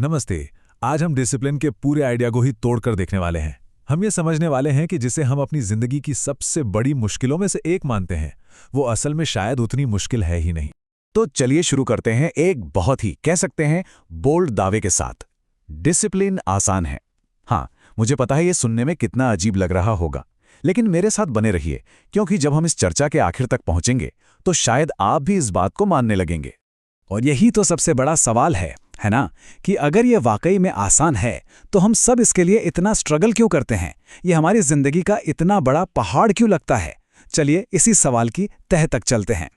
नमस्ते। आज हम डिसिप्लिन के पूरे आइडिया को ही तोड़कर देखने वाले हैं। हम ये समझने वाले हैं कि जिसे हम अपनी जिंदगी की सबसे बड़ी मुश्किलों में से एक मानते हैं, वो असल में शायद उतनी मुश्किल है ही नहीं। तो चलिए शुरू करते हैं एक बहुत ही कह सकते हैं बोल्ड दावे के साथ। डिसिप्लिन आसान है। हाँ, मुझे पता है ये सुनने में कितना अजीब लग रहा होगा, लेकिन मेरे साथ बने रहिए, क्योंकि जब हम इस चर्चा के आखिर तक पहुंचेंगे तो शायद आप भी इस बात को मानने लगेंगे। और यही तो सबसे बड़ा सवाल है ना, कि अगर ये वाकई में आसान है तो हम सब इसके लिए इतना स्ट्रगल क्यों करते हैं? ये हमारी जिंदगी का इतना बड़ा पहाड़ क्यों लगता है? चलिए इसी सवाल की तह तक चलते हैं।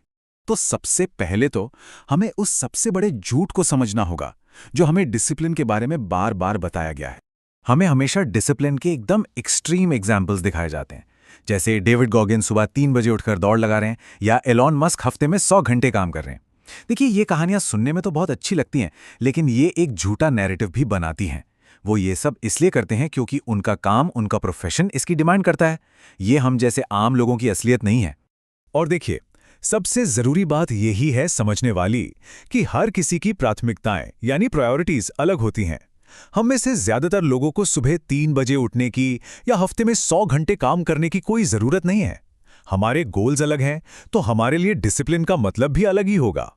तो सबसे पहले तो हमें उस सबसे बड़े झूठ को समझना होगा जो हमें डिसिप्लिन के बारे में बार बार बताया गया है। हमें हमेशा डिसिप्लिन के एकदम एक्सट्रीम एग्जाम्पल्स दिखाए जाते हैं, जैसे डेविड गॉगिन्स सुबह 3 बजे उठकर दौड़ लगा रहे हैं या एलॉन मस्क हफ्ते में 100 घंटे काम कर रहे हैं। देखिए, ये कहानियां सुनने में तो बहुत अच्छी लगती हैं, लेकिन ये एक झूठा नैरेटिव भी बनाती हैं। वो ये सब इसलिए करते हैं क्योंकि उनका काम, उनका प्रोफेशन इसकी डिमांड करता है। ये हम जैसे आम लोगों की असलियत नहीं है। और देखिए, सबसे जरूरी बात यही है समझने वाली कि हर किसी की प्राथमिकताएं यानी प्रायोरिटीज अलग होती हैं। हम में से ज्यादातर लोगों को सुबह 3 बजे उठने की या हफ्ते में 100 घंटे काम करने की कोई जरूरत नहीं है। हमारे गोल्स अलग हैं, तो हमारे लिए डिसिप्लिन का मतलब भी अलग ही होगा।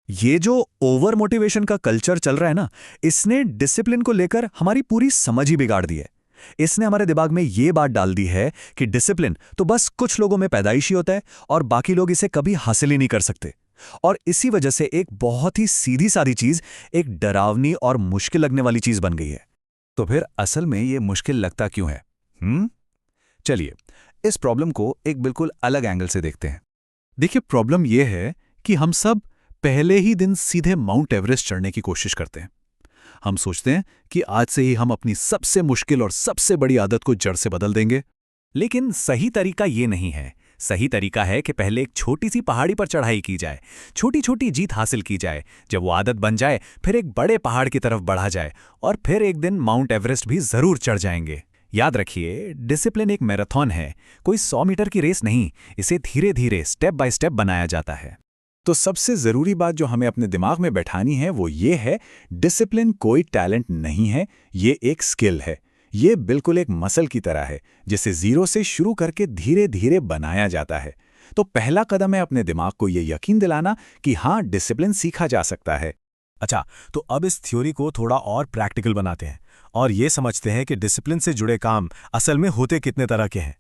ये जो ओवर मोटिवेशन का कल्चर चल रहा है ना, इसने डिसिप्लिन को लेकर हमारी पूरी समझ ही बिगाड़ दी है। इसने हमारे दिमाग में ये बात डाल दी है कि डिसिप्लिन तो बस कुछ लोगों में पैदाइशी होता है और बाकी लोग इसे कभी हासिल ही नहीं कर सकते। और इसी वजह से एक बहुत ही सीधी सादी चीज एक डरावनी और मुश्किल लगने वाली चीज बन गई है। तो फिर असल में ये मुश्किल लगता क्यों है? चलिए इस प्रॉब्लम को एक बिल्कुल अलग एंगल से देखते हैं। देखिए, प्रॉब्लम यह है कि हम सब पहले ही दिन सीधे माउंट एवरेस्ट चढ़ने की कोशिश करते हैं। हम सोचते हैं कि आज से ही हम अपनी सबसे मुश्किल और सबसे बड़ी आदत को जड़ से बदल देंगे। लेकिन सही तरीका ये नहीं है। सही तरीका है कि पहले एक छोटी सी पहाड़ी पर चढ़ाई की जाए, छोटी छोटी जीत हासिल की जाए। जब वो आदत बन जाए, फिर एक बड़े पहाड़ की तरफ बढ़ा जाए और फिर एक दिन माउंट एवरेस्ट भी जरूर चढ़ जाएंगे। याद रखिए, डिसिप्लिन एक मैराथन है, कोई 100 मीटर की रेस नहीं। इसे धीरे धीरे स्टेप बाय स्टेप बनाया जाता है। तो सबसे जरूरी बात जो हमें अपने दिमाग में बैठानी है वो ये है, डिसिप्लिन कोई टैलेंट नहीं है, ये एक स्किल है। ये बिल्कुल एक मसल की तरह है, जिसे जीरो से शुरू करके धीरे धीरे बनाया जाता है। तो पहला कदम है अपने दिमाग को ये यकीन दिलाना कि हाँ, डिसिप्लिन सीखा जा सकता है। अच्छा, तो अब इस थ्योरी को थोड़ा और प्रैक्टिकल बनाते हैं और ये समझते हैं कि डिसिप्लिन से जुड़े काम असल में होते कितने तरह के हैं।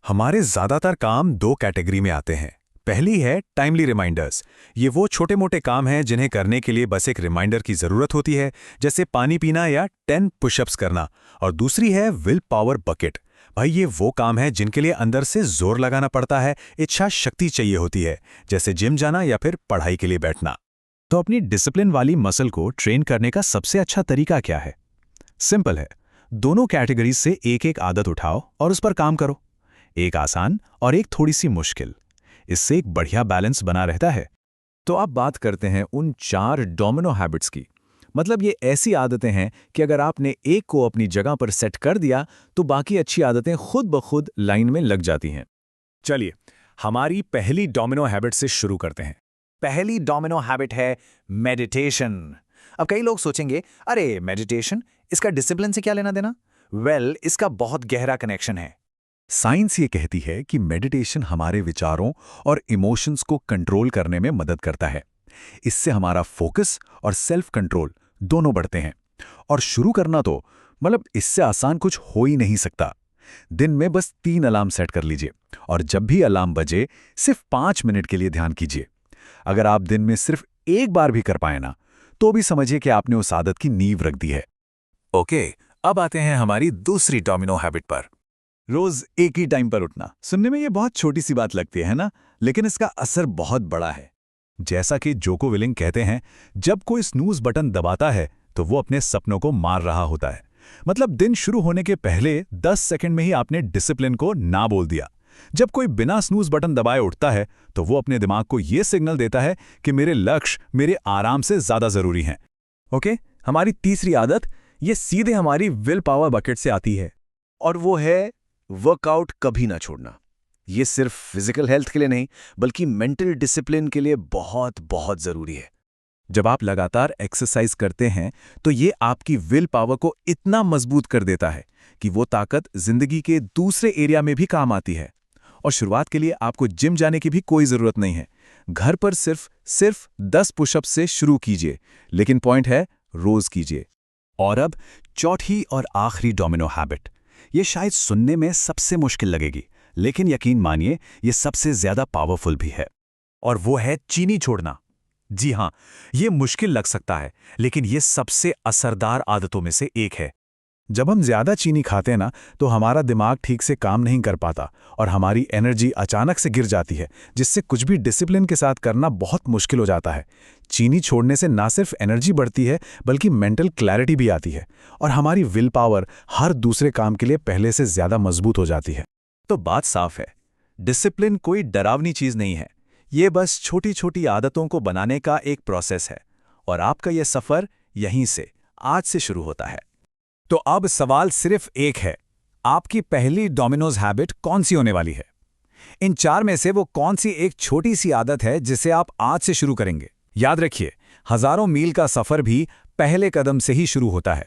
हमारे ज्यादातर काम 2 कैटेगरी में आते हैं। पहली है टाइमली रिमाइंडर्स। ये वो छोटे मोटे काम हैं जिन्हें करने के लिए बस एक रिमाइंडर की जरूरत होती है, जैसे पानी पीना या 10 पुशअप्स करना। और दूसरी है विल पावर बकेट। भाई, ये वो काम है जिनके लिए अंदर से जोर लगाना पड़ता है, इच्छा शक्ति चाहिए होती है, जैसे जिम जाना या फिर पढ़ाई के लिए बैठना। तो अपनी डिसिप्लिन वाली मसल को ट्रेन करने का सबसे अच्छा तरीका क्या है? सिंपल है, दोनों कैटेगरीज से एक एक आदत उठाओ और उस पर काम करो। एक आसान और एक थोड़ी सी मुश्किल। इससे एक बढ़िया बैलेंस बना रहता है। तो अब बात करते हैं उन 4 डोमिनो हैबिट्स की। मतलब ये ऐसी आदतें हैं कि अगर आपने एक को अपनी जगह पर सेट कर दिया तो बाकी अच्छी आदतें खुद ब खुद लाइन में लग जाती हैं। चलिए, हमारी पहली डोमिनो हैबिट से शुरू करते हैं। पहली डोमिनो हैबिट है मेडिटेशन। अब कई लोग सोचेंगे, अरे मेडिटेशन, इसका डिसिप्लिन से क्या लेना देना? वेल, इसका बहुत गहरा कनेक्शन है। साइंस ये कहती है कि मेडिटेशन हमारे विचारों और इमोशंस को कंट्रोल करने में मदद करता है। इससे हमारा फोकस और सेल्फ कंट्रोल दोनों बढ़ते हैं। और शुरू करना तो इससे आसान कुछ हो ही नहीं सकता। दिन में बस 3 अलार्म सेट कर लीजिए और जब भी अलार्म बजे सिर्फ 5 मिनट के लिए ध्यान कीजिए। अगर आप दिन में सिर्फ एक बार भी कर पाए ना, तो भी समझिए कि आपने उस आदत की नींव रख दी है। ओके, अब आते हैं हमारी दूसरी डोमिनो हैबिट पर। रोज एक ही टाइम पर उठना। सुनने में ये बहुत छोटी सी बात लगती है ना, लेकिन इसका असर बहुत बड़ा है। जैसा कि जोको विलिंग कहते हैं, जब कोई स्नूज बटन दबाता है तो वो अपने सपनों को मार रहा होता है। मतलब दिन शुरू होने के पहले 10 सेकंड में ही आपने डिसिप्लिन को ना बोल दिया। जब कोई बिना स्नूज बटन दबाए उठता है तो वो अपने दिमाग को ये सिग्नल देता है कि मेरे लक्ष्य मेरे आराम से ज्यादा जरूरी हैं। ओके, हमारी तीसरी आदत ये सीधे हमारी विल पावर बकेट से आती है, और वो है वर्कआउट कभी ना छोड़ना। ये सिर्फ फिजिकल हेल्थ के लिए नहीं, बल्कि मेंटल डिसिप्लिन के लिए बहुत बहुत जरूरी है। जब आप लगातार एक्सरसाइज करते हैं तो ये आपकी विल पावर को इतना मजबूत कर देता है कि वो ताकत जिंदगी के दूसरे एरिया में भी काम आती है। और शुरुआत के लिए आपको जिम जाने की भी कोई ज़रूरत नहीं है। घर पर सिर्फ 10 पुशअप्स से शुरू कीजिए, लेकिन पॉइंट है रोज कीजिए। और अब चौथी और आखिरी डोमिनो हैबिट। ये शायद सुनने में सबसे मुश्किल लगेगी, लेकिन यकीन मानिए ये सबसे ज्यादा पावरफुल भी है। और वो है चीनी छोड़ना। जी हाँ, ये मुश्किल लग सकता है, लेकिन ये सबसे असरदार आदतों में से एक है। जब हम ज्यादा चीनी खाते हैं ना, तो हमारा दिमाग ठीक से काम नहीं कर पाता और हमारी एनर्जी अचानक से गिर जाती है, जिससे कुछ भी डिसिप्लिन के साथ करना बहुत मुश्किल हो जाता है। चीनी छोड़ने से ना सिर्फ एनर्जी बढ़ती है, बल्कि मेंटल क्लैरिटी भी आती है और हमारी विल पावर हर दूसरे काम के लिए पहले से ज्यादा मजबूत हो जाती है। तो बात साफ है, डिसिप्लिन कोई डरावनी चीज नहीं है। ये बस छोटी छोटी आदतों को बनाने का एक प्रोसेस है, और आपका ये सफर यहीं से आज से शुरू होता है। तो अब सवाल सिर्फ एक है, आपकी पहली डोमिनोज हैबिट कौन सी होने वाली है? इन 4 में से वो कौन सी एक छोटी सी आदत है जिसे आप आज से शुरू करेंगे? याद रखिए, हजारों मील का सफर भी पहले कदम से ही शुरू होता है।